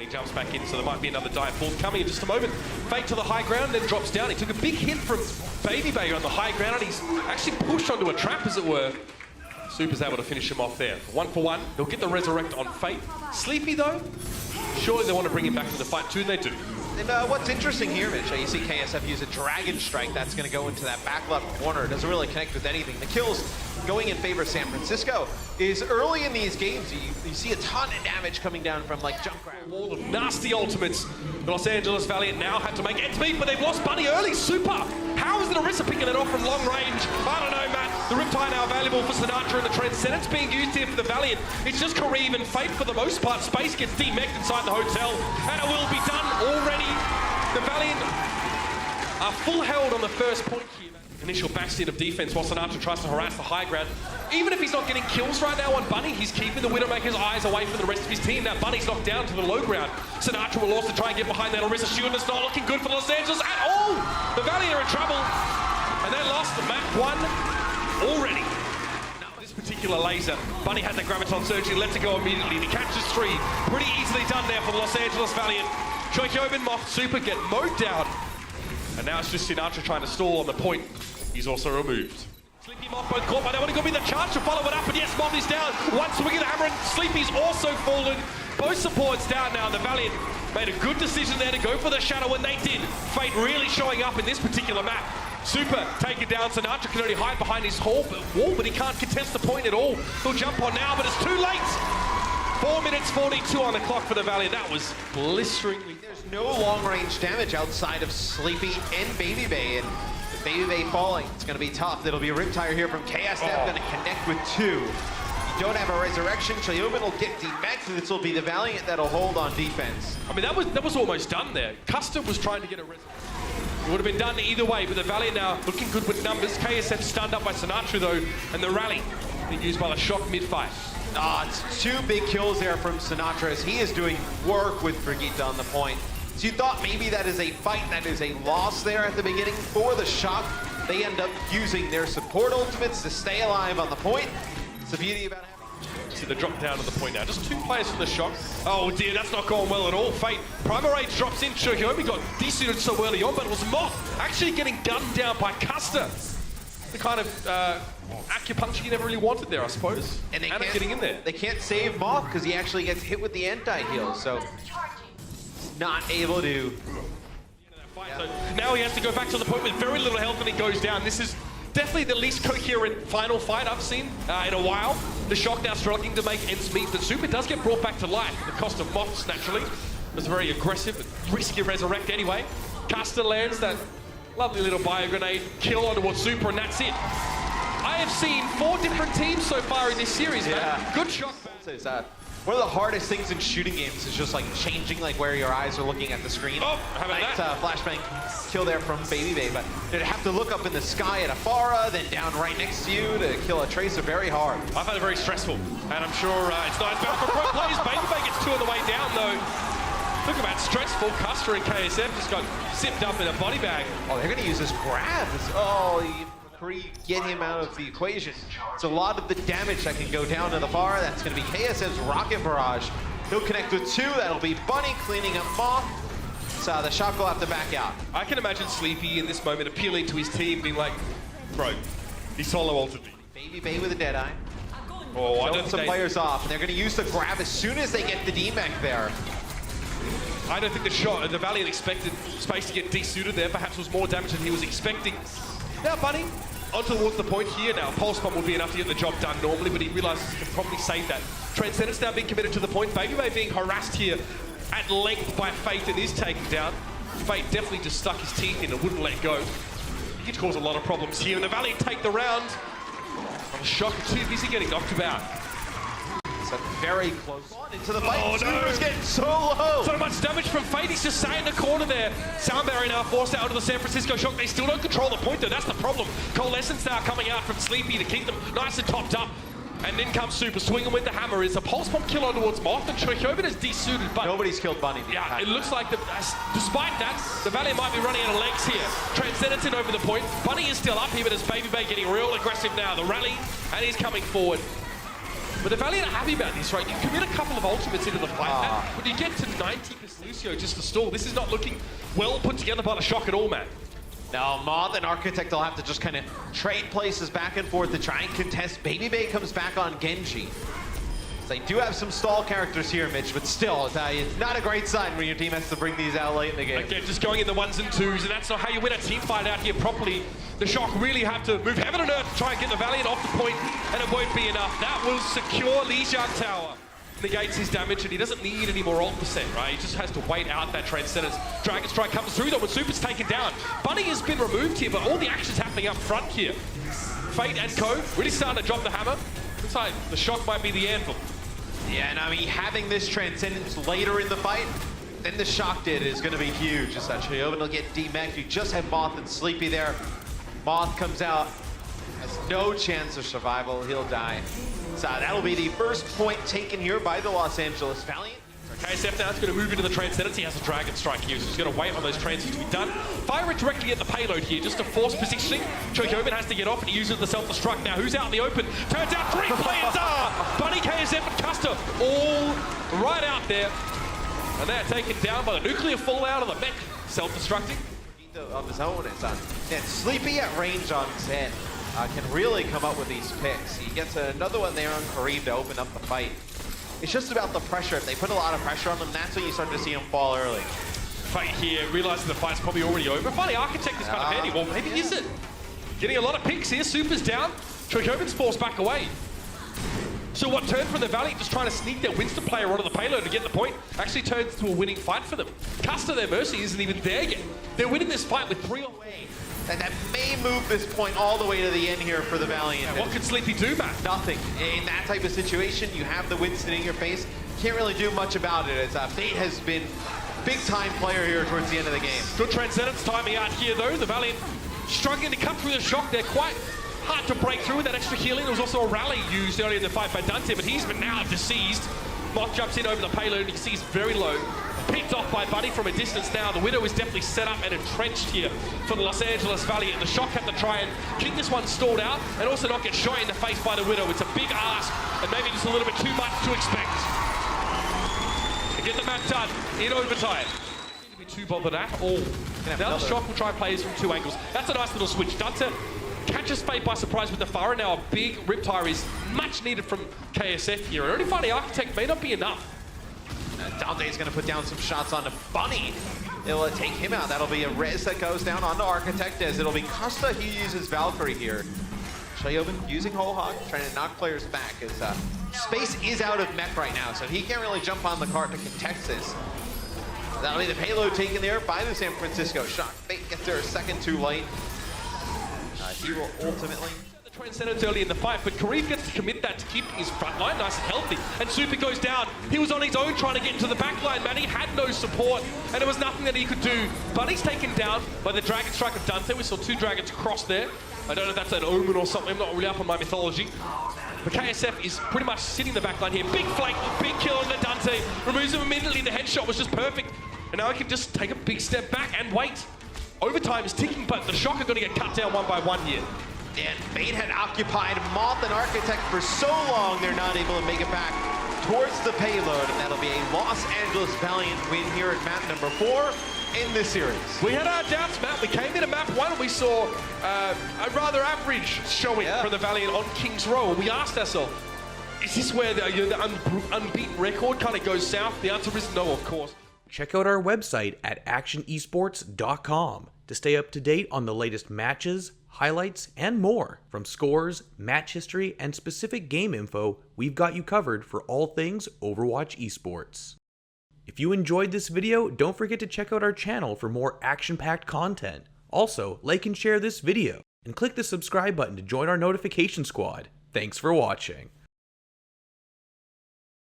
He jumps back in, so there might be another dive forthcoming in just a moment. Fate to the high ground, then drops down. He took a big hit from Saebyeolbe on the high ground, and he's actually pushed onto a trap, as it were. Super's able to finish him off there. 1 for 1. They'll get the resurrect on Fate. Sleepy, though, surely they want to bring him back into the fight too, and they do. And what's interesting here, Mitch, you see KSF use a Dragon Strike. That's going to go into that back left corner. It doesn't really connect with anything. The kills going in favor of San Francisco is early in these games. You see a ton of damage coming down from like Junkrat. Wall of nasty ultimates. The Los Angeles Valiant now have to make ends meet, but they've lost Bunny early. Super. How is the Orisa picking it off from long range? I don't know, Matt. The Riptide now available for Sinatra, and the Transcendence being used here for the Valiant. It's just Kareev and Fate for the most part. Space gets demeked inside the hotel, and it will be done already. The Valiant are full held on the first point here. Initial backseat of defense while Sinatra tries to harass the high ground. Even if he's not getting kills right now on Bunny, he's keeping the Widowmaker's eyes away from the rest of his team. Now Bunny's knocked down to the low ground. Sinatra will also try and get behind that Orisa shield, and it's not looking good for Los Angeles at all. The Valiant are in trouble, and they lost the map 1 already. This particular laser, Bunny had the Graviton Surgery, lets it go immediately. He catches 3. Pretty easily done there for the Los Angeles Valiant. JjoNak and Moth Super get mowed down. And now it's just Sinatra trying to stall on the point. He's also removed. Sleepy Moth both caught by that one. Going to be the chance to follow it up, and yes, Moth is down. One swing of the hammer, and Sleepy's also fallen. Both supports down now. The Valiant made a good decision there to go for the shadow when they did. Fate really showing up in this particular map. Super taken down. Sinatra can only hide behind his wall, but he can't contest the point at all. He'll jump on now, but it's too late. 4 minutes 42 on the clock for the Valiant. That was blisteringly. There's no long-range damage outside of Sleepy and Saebyeolbe, and with Saebyeolbe falling, it's going to be tough. It'll be a Riptire here from KSF, going to connect with 2. You don't have a resurrection. JjoNak will get demeked, and this will be the Valiant that'll hold on defense. I mean, that was almost done there. Custom was trying to get a resurrection. It would have been done either way, but the Valiant now looking good with numbers. KSF stunned up by Sinatra, though, and the rally being used by the Shock mid-fight. It's 2 big kills there from Sinatra as he is doing work with Brigitte on the point. So you thought maybe that is a fight, that is a loss there at the beginning for the Shock. They end up using their support ultimates to stay alive on the point. It's the beauty about having... See the drop down on the point now. Just 2 players from the Shock. Oh dear, that's not going well at all. Fate. Primal Rage drops in. JjoNak got desuited so early on, but it was Moth actually getting gunned down by Custer. The kind of acupuncture you never really wanted there, I suppose. And they getting in there. They can't save Moth because he actually gets hit with the anti-heal, so not able to. Yeah. So now he has to go back to the point with very little health, and he goes down. This is definitely the least coherent final fight I've seen in a while. The Shock now struggling to make ends meet, but Super does get brought back to life at the cost of Moths, naturally. It was a very aggressive and risky resurrect anyway. Custer lands that lovely little bio grenade, kill onto Super, and that's it. I have seen 4 different teams so far in this series, man. Good shot. One of the hardest things in shooting games is just like changing like where your eyes are looking at the screen. Oh, how about that? Flashbang kill there from Saebyeolbe, but you'd have to look up in the sky at Afara, then down right next to you to kill a Tracer. Very hard. I find it very stressful, and I'm sure it's not as bad for pro players. Saebyeolbe gets 2 on the way down, though. Look at that stressful. Custer and KSF just got zipped up in a body bag. Oh, they're going to use this grab. Get him out of the equation. It's a lot of the damage that can go down to the bar. That's going to be KSF's Rocket Barrage. He'll connect with 2. That'll be Bunny cleaning up Moth. So the Shock will have to back out. I can imagine Sleepy in this moment appealing to his team, being like, bro, he solo ulted me. Saebyeolbe with a Deadeye. Oh, I don't some players off, and they're going to use the grab as soon as they get the demek there. I don't think the Valiant expected Space to get desuited there. Perhaps it was more damage than he was expecting. Now Bunny, on towards the point here now. Pulse Bomb would be enough to get the job done normally, but he realizes he can probably save that. Transcendence now being committed to the point. Saebyeolbe being harassed here at length by Fate and is taken down. Fate definitely just stuck his teeth in and wouldn't let go. He could cause a lot of problems here, and the Valiant take the round. On a Shock, too busy getting knocked about. It's a very close one into the fight. Oh no! Super's getting so low. So much damage from Fate. He's just sat in the corner there. Sound barrier now forced out of the San Francisco Shock. They still don't control the point though. That's the problem. Coalescence now coming out from Sleepy to keep them nice and topped up. And then comes Super swinging with the hammer. Is a pulse bomb kill on towards Moth, and JjoNak is desuited, but nobody's killed Bunny. Yeah, it looks like despite that, the Valiant might be running out of legs here. Transcendence in over the point. Bunny is still up here, but it's Saebyeolbe getting real aggressive now. The rally, and he's coming forward. But the Valiant are happy about this, right? You commit a couple of ultimates into the fight, but you get to 90% Lucio just to stall. This is not looking well put together by the Shock at all, man. Now, Moth and Architect will have to just kind of trade places back and forth to try and contest. Baby Bay comes back on Genji. So they do have some stall characters here, Mitch, but still, it's not a great sign when your team has to bring these out late in the game. Again, just going in the 1s and 2s, and that's not how you win a team fight out here properly. The Shock really have to move heaven and earth to try and get the Valiant off the point, and it won't be enough. That will secure Ryujehong Tower. Negates his damage, and he doesn't need any more ult percent, right? He just has to wait out that Transcendence. Dragon Strike comes through, though, when Super's taken down. Bunny has been removed here, but all the action's happening up front here. Fate and Co. really starting to drop the hammer. Looks like the Shock might be the anvil. Yeah, and I mean, having this Transcendence later in the fight than the Shock did is going to be huge. As such, JjoNak will get demeched. You just have Moth and Sleepy there. Moth comes out, has no chance of survival. He'll die. So that'll be the first point taken here by the Los Angeles Valiant. KSF now is going to move into the Transcendence. He has a Dragon Strike here, so he's going to wait on those transits to be done. Fire it directly at the payload here, just to force positioning. JjoNak has to get off and he uses the self-destruct now. Who's out in the open? Turns out 3 players are! Bunny, KSF and Custer all right out there. And they're taken down by the nuclear fallout of the mech. Self-destructing. Of his own, it's on. And Sleepy at range on Zen can really come up with these picks. He gets another one there on Kareem to open up the fight. It's just about the pressure. If they put a lot of pressure on them, that's when you start to see them fall early. Fight here, realizing the fight's probably already over. Finally, Architect is kind of handy. Well, maybe is it? Getting a lot of picks here. Super's down. JjoNak's forced back away. So what turned from the Valiant just trying to sneak their Winston player onto the payload to get the point actually turns into a winning fight for them. Custer, their mercy, isn't even there yet. They're winning this fight with 3 away. And that may move this point all the way to the end here for the Valiant. Yeah, what can Sleepy do, Matt? Nothing. In that type of situation, you have the Winston in your face. Can't really do much about it, as Fate has been big-time player here towards the end of the game. Good Transcendence timing out here, though. The Valiant struggling to cut through the Shock. They're quite hard to break through with that extra healing. There was also a rally used earlier in the fight by Dante, but he's been now deceased. Moth jumps in over the payload, and you can see he's very low. Picked off by Buddy from a distance now. The Widow is definitely set up and entrenched here for the Los Angeles Valiant. The Shock have to try and keep this one stalled out and also not get shot in the face by the Widow. It's a big ask and maybe just a little bit too much to expect. To get the map done in overtime. Don't seem to be too bothered at all. Now the Shock will try and play this from 2 angles. That's a nice little switch. Dante catches Fate by surprise with the Fire. Now a big Riptire is much needed from KSF here. And only finding Architect may not be enough. Dante's going to put down some shots onto Bunny. It'll take him out. That'll be a res that goes down onto Architect, as it'll be Costa. He uses Valkyrie here. JjoNak using Whole Hog, trying to knock players back, as space is out of mech right now, so he can't really jump on the cart to contest this. That'll be the payload taken there by the San Francisco Shock. Fate gets there a second too late. He will ultimately... Transcendence early in the fight, but Kareem gets to commit that to keeping his front line nice and healthy. And Super goes down. He was on his own trying to get into the back line, man. He had no support, and there was nothing that he could do. Bunny's taken down by the Dragon Strike of Dante. We saw 2 dragons cross there. I don't know if that's an omen or something. I'm not really up on my mythology. But KSF is pretty much sitting in the back line here. Big flank, big kill on the Dante. Removes him immediately. The headshot was just perfect. And now he can just take a big step back and wait. Overtime is ticking, but the Shock are going to get cut down 1 by 1 here. And Fate had occupied Moth and Architect for so long, they're not able to make it back towards the payload. And that'll be a Los Angeles Valiant win here at map number 4 in this series. We had our doubts, Matt. We came into map 1 and we saw a rather average showing from the Valiant on King's Row. We asked ourselves, is this where the unbeaten record kind of goes south? The answer is no, of course. Check out our website at actionesports.com to stay up to date on the latest matches, highlights, and more. From scores, match history, and specific game info, we've got you covered for all things Overwatch esports. If you enjoyed this video, don't forget to check out our channel for more action-packed content. Also, like and share this video, and click the subscribe button to join our notification squad. Thanks for watching.